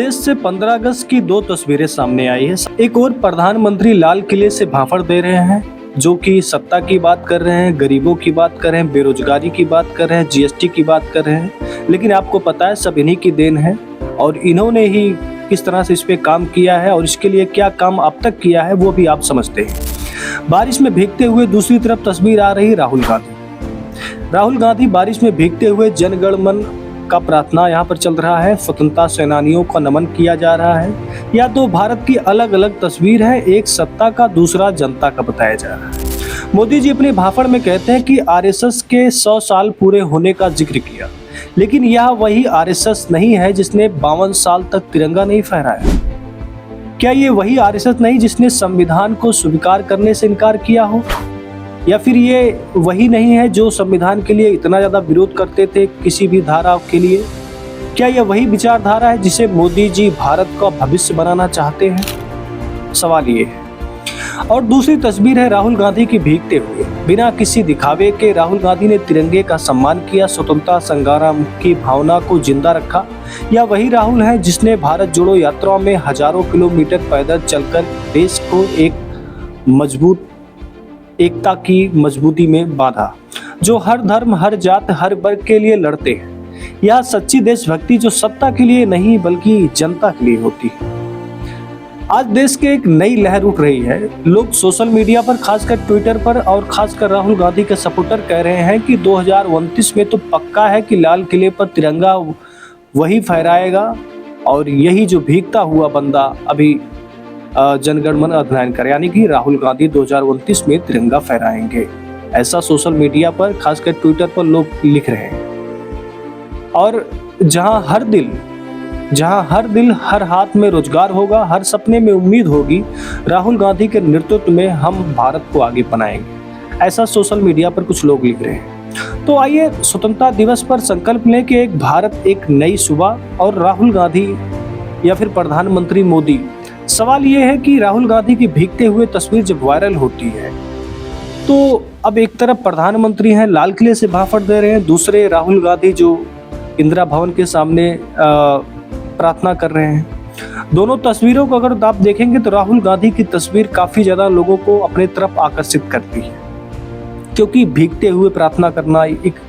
प्रदेश से 15 अगस्त की दो तस्वीरें सामने आई है। एक और प्रधानमंत्री लाल किले से भाफड़ दे रहे हैं, जो कि सत्ता की बात कर रहे हैं, गरीबों की बात कर रहे हैं, बेरोजगारी की बात कर रहे हैं, जीएसटी की बात कर रहे हैं। लेकिन आपको पता है सब इन्हीं की देन है और इन्होंने ही किस तरह से इस पे काम किया है और इसके लिए क्या काम अब तक किया है वो भी आप समझते हैं। बारिश में भीगते हुए दूसरी तरफ तस्वीर आ रही राहुल गांधी बारिश में भीगते हुए जन गण मन का प्रार्थना यहाँ पर चल रहा है, स्वतंत्रता सेनानियों का नमन किया जा रहा है। या तो भारत की अलग अलग तस्वीर है, एक सत्ता का दूसरा जनता का बताया जा रहा है। मोदी जी अपने भाषण में कहते हैं कि आरएसएस के 100 साल पूरे होने का जिक्र किया, लेकिन यह वही आरएसएस नहीं है जिसने 52 साल तक तिरंगा नहीं फहराया। क्या ये वही आरएसएस नहीं जिसने संविधान को स्वीकार करने से इनकार किया हो? या फिर ये वही नहीं है जो संविधान के लिए इतना ज़्यादा विरोध करते थे किसी भी धारा के लिए? क्या यह वही विचारधारा है जिसे मोदी जी भारत का भविष्य बनाना चाहते हैं? सवाल ये है। और दूसरी तस्वीर है राहुल गांधी की भीगते हुए। बिना किसी दिखावे के राहुल गांधी ने तिरंगे का सम्मान किया, स्वतंत्रता संग्राम की भावना को जिंदा रखा। या वही राहुल है जिसने भारत जोड़ो यात्रा में हजारों किलोमीटर पैदल चलकर देश को एक मजबूत एकता की मजबूती में बांधा, जो हर धर्म, हर जात, हर वर्ग के लिए लड़ते हैं। यह सच्ची देशभक्ति जो सत्ता के लिए नहीं बल्कि जनता के लिए होती है। आज देश के एक नई लहर उठ रही है। लोग सोशल मीडिया पर, खासकर ट्विटर पर और खासकर राहुल गांधी के सपोर्टर कह रहे हैं कि 2029 में तो पक्का है कि लाल किले पर तिरंगा वही फहराएगा और यही जो भीगता हुआ बंदा अभी जनगण मन अधिनायन कर, यानी कि राहुल गांधी 2029 में तिरंगा फहराएंगे। ऐसा सोशल मीडिया पर, खासकर ट्विटर पर लोग लिख रहे हैं। और जहां हर दिल, हर हाथ में रोजगार होगा, हर सपने में उम्मीद होगी, राहुल गांधी के नेतृत्व में हम भारत को आगे बनाएंगे। ऐसा सोशल मीडिया पर कुछ लोग लिख रहे हैं। तो आइए स्वतंत्रता दिवस पर संकल्प लें कि एक भारत, एक नई सुबह। और राहुल गांधी या फिर प्रधानमंत्री मोदी, सवाल ये है कि राहुल गांधी की भीगते हुए तस्वीर जब वायरल होती है तो अब एक तरफ प्रधानमंत्री हैं, लाल किले से भाषण दे रहे हैं, दूसरे राहुल गांधी जो इंदिरा भवन के सामने प्रार्थना कर रहे हैं। दोनों तस्वीरों को अगर आप देखेंगे तो राहुल गांधी की तस्वीर काफी ज्यादा लोगों को अपने तरफ आकर्षित करती है, क्योंकि भीगते हुए प्रार्थना करना एक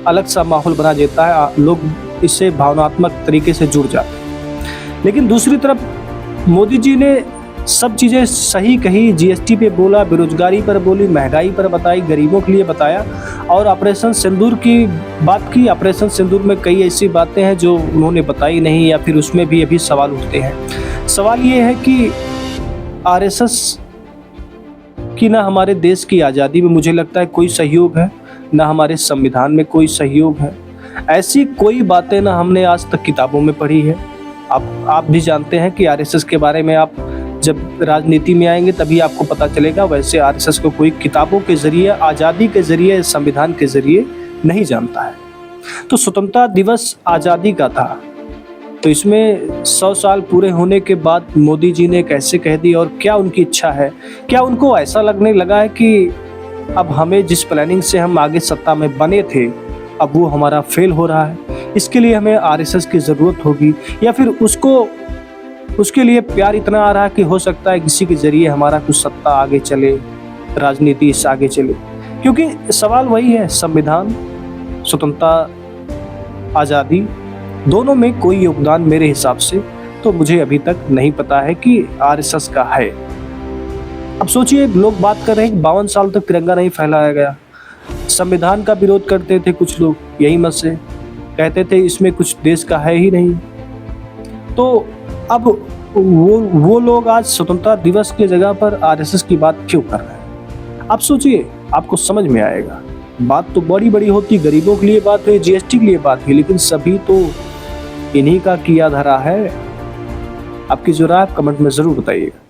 अलग सा माहौल बना देता है, लोग इससे भावनात्मक तरीके से जुड़ जाते हैं। लेकिन दूसरी तरफ मोदी जी ने सब चीज़ें सही कही, जीएसटी पे बोला, बेरोजगारी पर बोली, महंगाई पर बताई, गरीबों के लिए बताया और ऑपरेशन सिंदूर की बात की। ऑपरेशन सिंदूर में कई ऐसी बातें हैं जो उन्होंने बताई नहीं, या फिर उसमें भी अभी सवाल उठते हैं। सवाल ये है कि आरएसएस की ना हमारे देश की आज़ादी में मुझे लगता है कोई सहयोग है, ना हमारे संविधान में कोई सहयोग है। ऐसी कोई बातें ना हमने आज तक किताबों में पढ़ी है। आप भी जानते हैं कि आरएसएस के बारे में आप जब राजनीति में आएंगे तभी आपको पता चलेगा। वैसे आरएसएस को कोई किताबों के जरिए, आज़ादी के जरिए, संविधान के जरिए नहीं जानता है। तो स्वतंत्रता दिवस आज़ादी का था, तो इसमें 100 साल पूरे होने के बाद मोदी जी ने कैसे कह दी और क्या उनकी इच्छा है? क्या उनको ऐसा लगने लगा है कि अब हमें जिस प्लानिंग से हम आगे सत्ता में बने थे अब वो हमारा फेल हो रहा है, इसके लिए हमें आरएसएस की ज़रूरत होगी? या फिर उसके लिए प्यार इतना आ रहा है कि हो सकता है किसी के ज़रिए हमारा कुछ सत्ता आगे चले, राजनीति इससे आगे चले? क्योंकि सवाल वही है, संविधान, स्वतंत्रता, आज़ादी, दोनों में कोई योगदान मेरे हिसाब से तो मुझे अभी तक नहीं पता है कि आरएसएस का है। अब सोचिए, लोग बात कर रहे हैं कि 52 साल तक तिरंगा नहीं फहराया गया। संविधान का विरोध करते थे कुछ लोग, यही मत से कहते थे इसमें कुछ देश का है ही नहीं। तो अब वो लोग आज स्वतंत्रता दिवस की जगह पर आरएसएस की बात क्यों कर रहे हैं? आप सोचिए, आपको समझ में आएगा। बात तो बड़ी बड़ी होती, गरीबों के लिए बात हुई, जीएसटी के लिए बात हुई, लेकिन सभी तो इन्हीं का किया धरा है। आपकी जो राय कमेंट में जरूर बताइएगा।